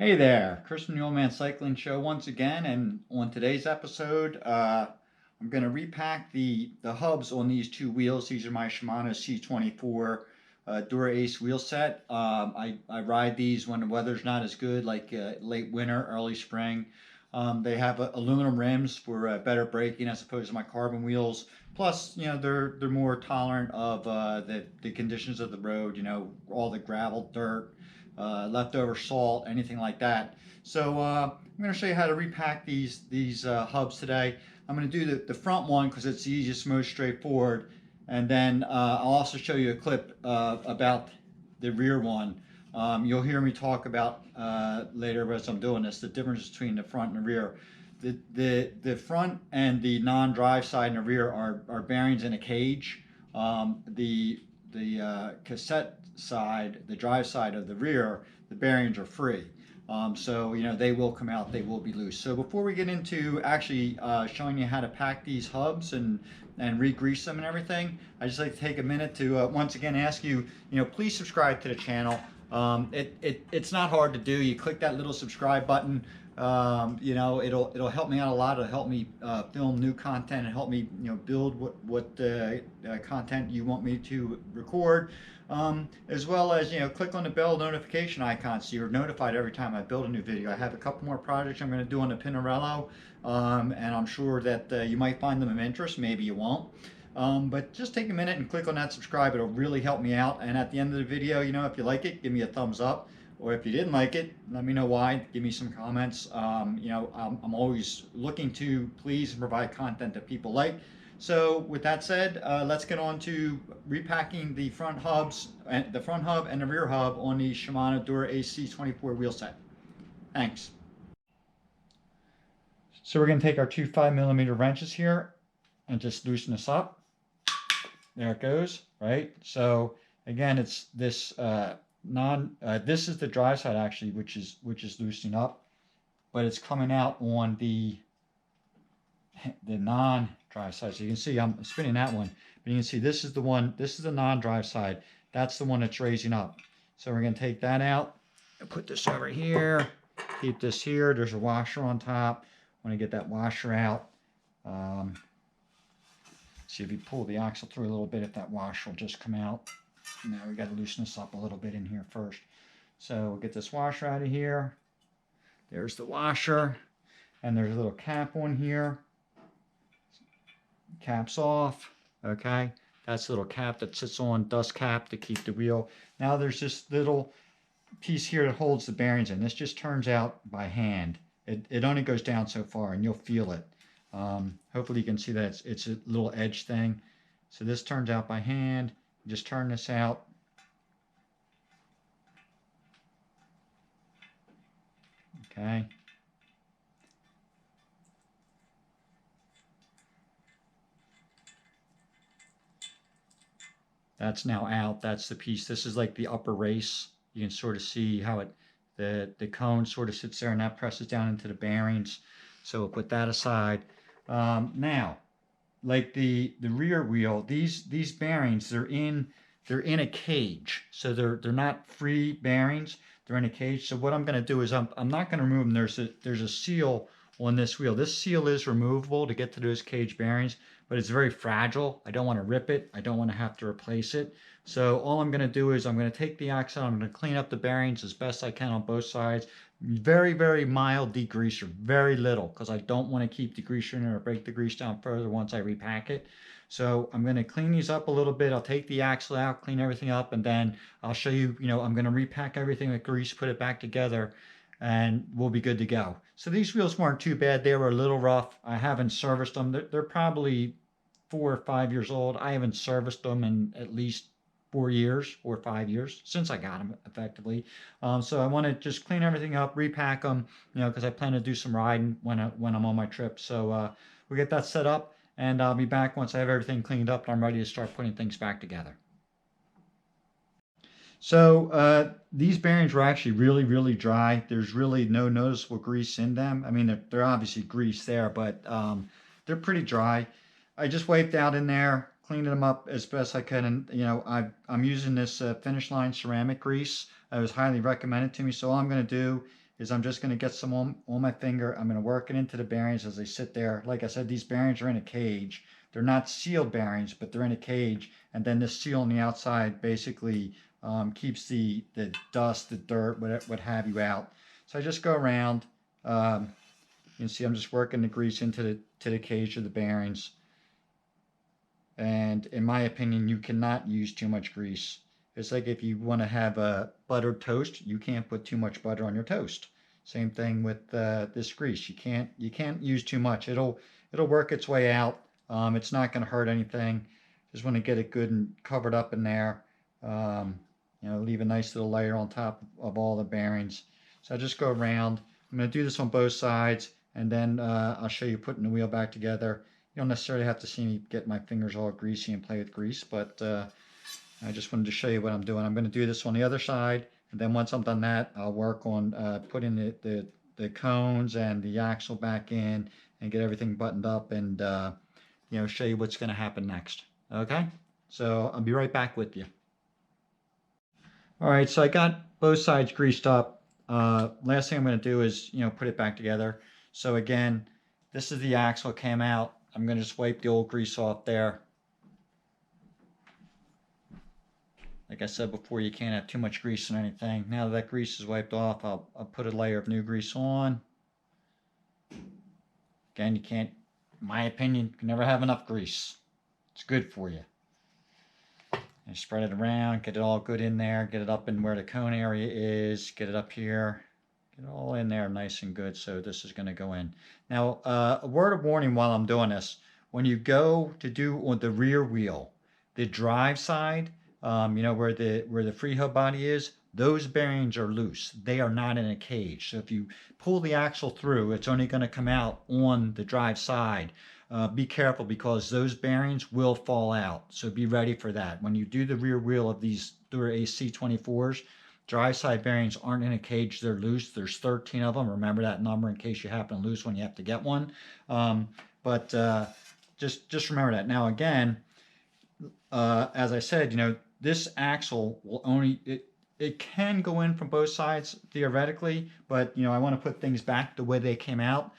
Hey there, Chris from the Old Man Cycling Show once again, and on today's episode, I'm going to repack the hubs on these two wheels. These are my Shimano C24 Dura Ace wheel set. I ride these when the weather's not as good, like late winter, early spring. They have aluminum rims for better braking as opposed to my carbon wheels. Plus, they're more tolerant of the conditions of the road. All the gravel, dirt, leftover salt, anything like that. So I'm going to show you how to repack these hubs today. I'm going to do the front one because it's the easiest, most straightforward, and then I'll also show you a clip about the rear one. You'll hear me talk about later as I'm doing this, the difference between the front and the rear. The front and the non-drive side and the rear are bearings in a cage. The cassette side, the drive side of the rear, the bearings are free. So they will come out, they will be loose. So before we get into actually showing you how to pack these hubs and re-grease them and everything, I just like to take a minute to once again ask you, please subscribe to the channel. It's not hard to do. You click that little subscribe button. It'll help me out a lot. It'll help me film new content and help me build what content you want me to record, as well as click on the bell notification icon so you're notified every time I build a new video. I have a couple more projects I'm going to do on the Pinarello, and I'm sure that you might find them of interest. Maybe you won't. But just take a minute and click on that subscribe. It'll really help me out. And at the end of the video, if you like it, give me a thumbs up. Or if you didn't like it, let me know why. Give me some comments. I'm always looking to please and provide content that people like. So with that said, let's get on to repacking the front hubs, and the front hub and the rear hub on the Shimano Dura Ace C24 wheel set. Thanks. So we're going to take our two 5mm wrenches here and just loosen this up. There it goes, right? So again, it's this this is the drive side actually, which is loosening up, but it's coming out on the non-drive side. So you can see I'm spinning that one, but you can see this is the one. This is the non-drive side. That's the one that's raising up. So we're going to take that out and put this over here. Keep this here. There's a washer on top. Want to get that washer out. See if you pull the axle through a little bit, if that washer will just come out. Now we got to loosen this up a little bit in here first. So we'll get this washer out of here. There's the washer, and there's a little cap on here. Cap's off. Okay, that's a little cap that sits on, dust cap to keep the wheel. Now there's this little piece here that holds the bearings in. This just turns out by hand. It only goes down so far, and you'll feel it. Hopefully you can see that it's a little edge thing. So this turns out by hand. Just turn this out. Okay. That's now out. That's the piece. This is like the upper race. You can sort of see how the cone sort of sits there, and that presses down into the bearings. So we'll put that aside. Now, like the rear wheel, these bearings, they're in a cage. So they're not free bearings. They're in a cage. So what I'm going to do is I'm not going to remove them. There's a seal on this wheel. This seal is removable to get to those cage bearings, but it's very fragile. I don't want to rip it. I don't want to have to replace it. So all I'm going to do is I'm going to take the axle. I'm going to clean up the bearings as best I can on both sides. Very, very mild degreaser, very little, because I don't want to keep degreasing or break the grease down further once I repack it. So I'm going to clean these up a little bit. I'll take the axle out, clean everything up, and then I'll show you, I'm going to repack everything with grease, put it back together, and we'll be good to go. So these wheels weren't too bad. They were a little rough. I haven't serviced them. They're probably 4 or 5 years old. I haven't serviced them in at least 4 years or 5 years since I got them effectively. So I want to just clean everything up, repack them, because I plan to do some riding when I'm on my trip. So we'll get that set up, and I'll be back once I have everything cleaned up and I'm ready to start putting things back together. So these bearings were actually really, really dry. There's really no noticeable grease in them. I mean, they're obviously grease there, but they're pretty dry. I just wiped out in there, cleaned them up as best I could, and I'm using this Finish Line ceramic grease. It was highly recommended to me. So all I'm going to do is I'm just going to get some on my finger. I'm going to work it into the bearings as they sit there. Like I said, these bearings are in a cage. They're not sealed bearings, but they're in a cage. And then this seal on the outside basically keeps the dust, the dirt, what have you out. So I just go around. You can see I'm just working the grease into the cage of the bearings. And in my opinion, you cannot use too much grease. It's like if you want to have a buttered toast, you can't put too much butter on your toast. Same thing with this grease. You can't use too much. It'll work its way out. It's not going to hurt anything. Just want to get it good and covered up in there. Leave a nice little layer on top of all the bearings. So I just go around. I'm going to do this on both sides, and then I'll show you putting the wheel back together. You don't necessarily have to see me get my fingers all greasy and play with grease, but I just wanted to show you what I'm doing. I'm going to do this on the other side, and then once I'm done that, I'll work on putting the cones and the axle back in and get everything buttoned up and show you what's going to happen next. Okay? So I'll be right back with you. All right, so I got both sides greased up. Last thing I'm going to do is put it back together. So again, this is the axle. It came out. I'm going to just wipe the old grease off there. Like I said before, you can't have too much grease on anything. Now that grease is wiped off, I'll put a layer of new grease on. Again, you can't, in my opinion, you can never have enough grease. It's good for you. And spread it around, get it all good in there, get it up in where the cone area is, get it up here. Get it all in there nice and good. So this is going to go in. Now, a word of warning while I'm doing this. When you go to do on the rear wheel, the drive side, where the free hub body is, those bearings are loose. They are not in a cage. So if you pull the axle through, it's only going to come out on the drive side. Be careful because those bearings will fall out. So be ready for that. When you do the rear wheel of these Dura C24s, drive side bearings aren't in a cage. They're loose. There's 13 of them. Remember that number in case you happen to lose one. You have to get one. Just remember that. Now again, as I said, this axle will only it can go in from both sides theoretically, but I want to put things back the way they came out.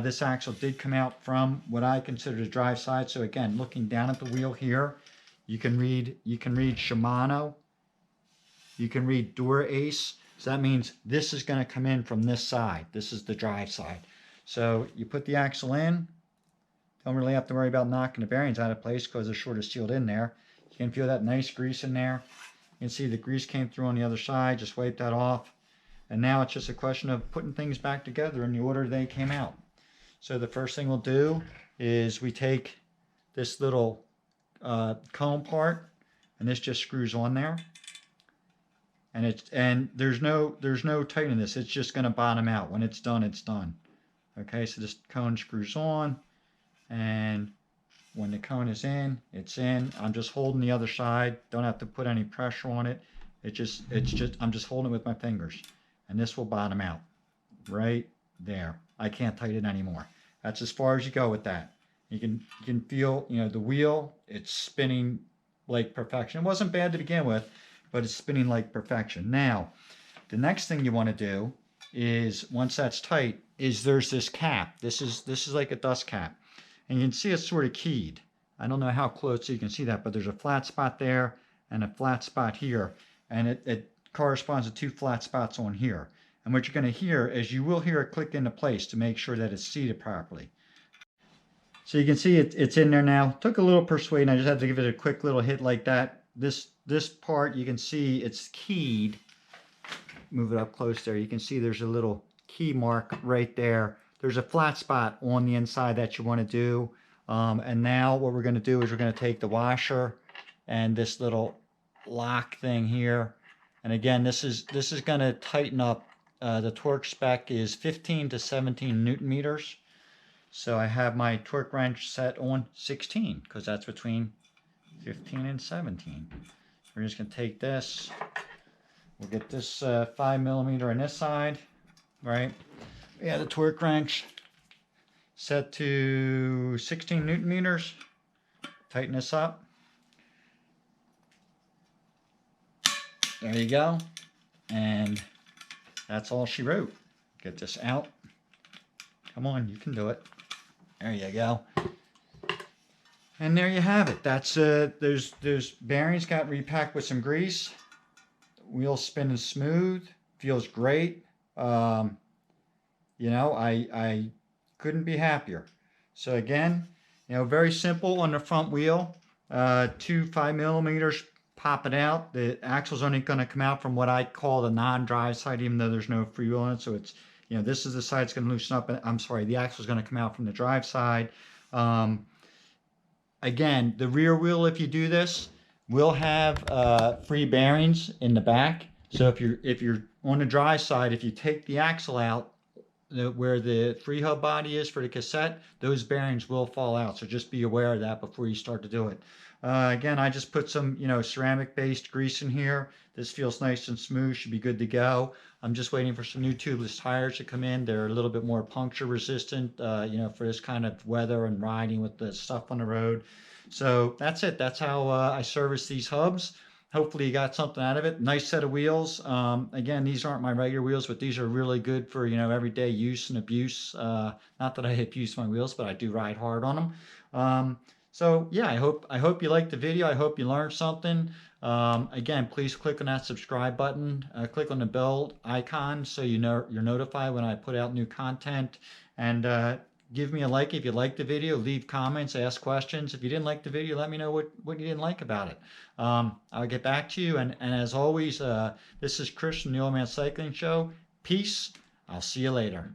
This axle did come out from what I consider the drive side. So again, looking down at the wheel here, you can read Shimano. You can read Dura Ace. So that means this is going to come in from this side. This is the drive side. So you put the axle in. Don't really have to worry about knocking the bearings out of place because they're sort of sealed in there. You can feel that nice grease in there. You can see the grease came through on the other side. Just wipe that off. And now it's just a question of putting things back together in the order they came out. So the first thing we'll do is we take this little cone part, and this just screws on there. And there's no tightening this. It's just going to bottom out. When it's done, it's done. Okay, so this cone screws on, and when the cone is in, it's in. I'm just holding the other side. Don't have to put any pressure on it. I'm just holding it with my fingers, and this will bottom out right there. I can't tighten it anymore. That's as far as you go with that. You can feel, the wheel. It's spinning like perfection. It wasn't bad to begin with, but it's spinning like perfection. Now, the next thing you want to do is, once that's tight, is there's this cap. This is like a dust cap, and you can see it's sort of keyed. I don't know how close you can see that, but there's a flat spot there and a flat spot here, and it corresponds to two flat spots on here. And what you're going to hear is you will hear it click into place to make sure that it's seated properly. So you can see it's in there now. Took a little persuading. I just had to give it a quick little hit like that. This part, you can see it's keyed. Move it up close there. You can see there's a little key mark right there. There's a flat spot on the inside that you want to do. And now what we're going to do is we're going to take the washer and this little lock thing here. And again, this is going to tighten up. The torque spec is 15 to 17 Newton meters. So I have my torque wrench set on 16 because that's between 15 and 17. We're just going to take this. We'll get this 5mm on this side, right? We have the torque wrench set to 16 Newton meters. Tighten this up. There you go. And that's all she wrote. Get this out. Come on, you can do it. There you go. And there you have it. That's those bearings got repacked with some grease. Wheels spinning smooth. Feels great. You know, I couldn't be happier. So again, you know, very simple on the front wheel. 2 5mm, pop it out. The axle's only going to come out from what I call the non-drive side, even though there's no freewheel on it. So it's, you know, this is the side that's going to loosen up. I'm sorry, the axle's going to come out from the drive side. Again, the rear wheel, if you do this, will have free bearings in the back. So if you're on the drive side, if you take the axle out, where the free hub body is for the cassette, those bearings will fall out. So just be aware of that before you start to do it. Again, I just put some, you know, ceramic based grease in here. This feels nice and smooth, should be good to go. I'm just waiting for some new tubeless tires to come in. They're a little bit more puncture resistant, you know, for this kind of weather and riding with the stuff on the road. So that's it. That's how I service these hubs. Hopefully you got something out of it. Nice set of wheels. Again, these aren't my regular wheels, but these are really good for, you know, everyday use and abuse. Not that I abuse my wheels, but I do ride hard on them. So yeah, I hope you liked the video. I hope you learned something. Again, please click on that subscribe button. Click on the bell icon so you know you're notified when I put out new content. And give me a like if you liked the video. Leave comments, ask questions. If you didn't like the video, let me know what you didn't like about it. I'll get back to you. And as always, this is Chris from the Old Man Cycling Show. Peace. I'll see you later.